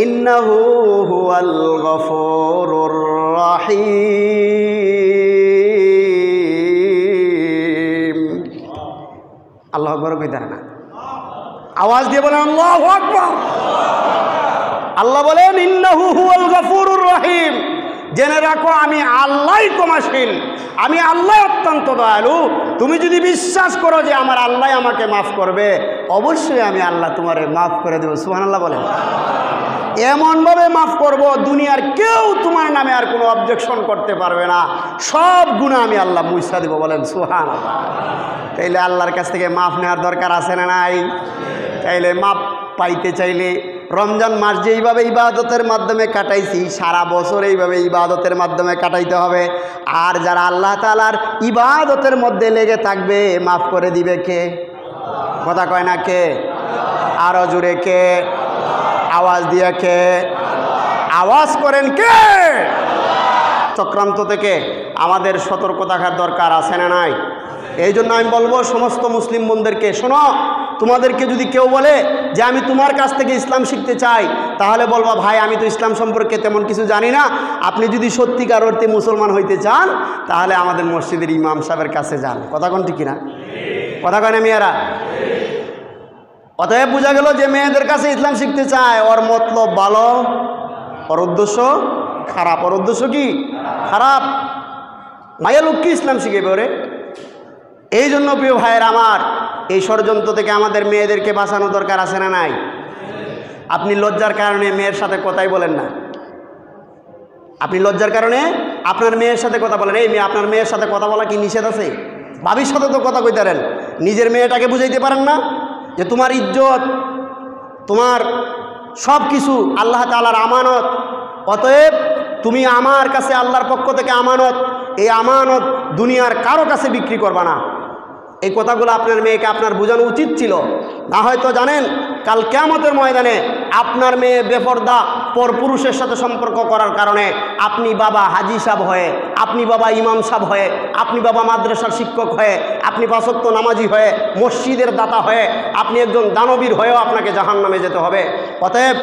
ইন্নাহু হুয়াল গফুরুর রাহিম। আল্লাহু আকবার কইতার না, আওয়াজ দিয়ে বলেন আল্লাহু আকবার। আল্লাহ বলেন ইন্নাহু হুয়াল গফুরুর রহিম, জেনে রাখো আমি আল্লাহই ক্ষমাশীল, আমি আল্লাহ অত্যন্ত দয়ালু। তুমি যদি বিশ্বাস করো যে আমার আল্লাহ আমাকে মাফ করবে, অবশ্যই আমি আল্লাহ তোমারে মাফ করে দেবো। সুবহানাল্লাহ বলেন। এমনভাবে মাফ করব দুনিয়ার কেউ তোমার নামে আর কোনো অবজেকশন করতে পারবে না, সব গুনাহ আমি আল্লাহ মুছা দেবো। বলেন সুবহানাল্লাহ। তাইলে আল্লাহর কাছ থেকে মাফ নেওয়ার দরকার আছে না নাই? তাইলে মাফ পাইতে চাইলে রমজান মাস যে এইভাবে ইবাদতের মাধ্যমে কাটাইছি, সারা বছর এইভাবে ইবাদতের মাধ্যমে কাটাইতে হবে। আর যারা আল্লাহ তাআলার ইবাদতের মধ্যে লেগে থাকবে, মাফ করে দিবে কে? কথা কয় না কে? আরো জোরে কে? আওয়াজ দিয়ে কে? আওয়াজ করেন কে? চক্রান্ত থেকে আমাদের সতর্ক থাকার দরকার আছে না নাই? এই জন্য আমি বলবো সমস্ত মুসলিম বোনদেরকে, শোনো, তোমাদেরকে যদি কেউ বলে যে আমি তোমার কাছ থেকে ইসলাম শিখতে চাই, তাহলে বলবা ভাই আমি তো ইসলাম সম্পর্কে তেমন কিছু জানি না। আপনি যদি সত্যিকার অর্থে মুসলমান হইতে চান, তাহলে আমাদের মসজিদের ইমাম সাহেবের কাছে যান। কথা কোন ঠিক না? কথা কয় না মেয়েরা? অতএব বোঝা গেল যে মেয়েদের কাছে ইসলাম শিখতে চায়, ওর মতলব ভালো, ওর উদ্দেশ্য খারাপ। ওর উদ্দেশ্য কি? খারাপ। মাইয়া লোক কি ইসলাম শিখেবে ওরে? এই জন্য প্রিয় ভাইয়ের আমার, এই ষড়যন্ত্র থেকে আমাদের মেয়েদেরকে বাঁচানো দরকার আছে না নাই? আপনি লজ্জার কারণে মেয়ের সাথে কথাই বলেন না। আপনি লজ্জার কারণে আপনার মেয়ের সাথে কথা বলেন। এই মেয়ে, আপনার মেয়ের সাথে কথা বলা কি নিষেধ আছে? ভাবির সাথে তো কথা কইতে পারেন, নিজের মেয়েটাকে বুঝাইতে পারেন না যে তোমার ইজ্জত, তোমার সব কিছু আল্লাহ তাআলার আমানত। অতএব তুমি আমার কাছে আল্লাহর পক্ষ থেকে আমানত, এই আমানত দুনিয়ার কারো কাছে বিক্রি করবা না। এই কথাগুলো আপনার মেয়েকে আপনার বোঝানো উচিত ছিল। না হয়তো জানেন কাল কিয়ামতের ময়দানে আপনার মেয়ে বেপরদা পরপুরুষের সাথে সম্পর্ক করার কারণে আপনি বাবা হাজি সাহেব হয়ে, আপনি বাবা ইমাম সাহেব হয়ে, আপনি বাবা মাদ্রাসার শিক্ষক হয়ে, আপনি পাঁচ ওয়াক্ত নামাজি হয়ে, মসজিদের দাতা হয়ে, আপনি একজন দানবীর হয়েও আপনাকে জাহান্নামে যেতে হবে। অতএব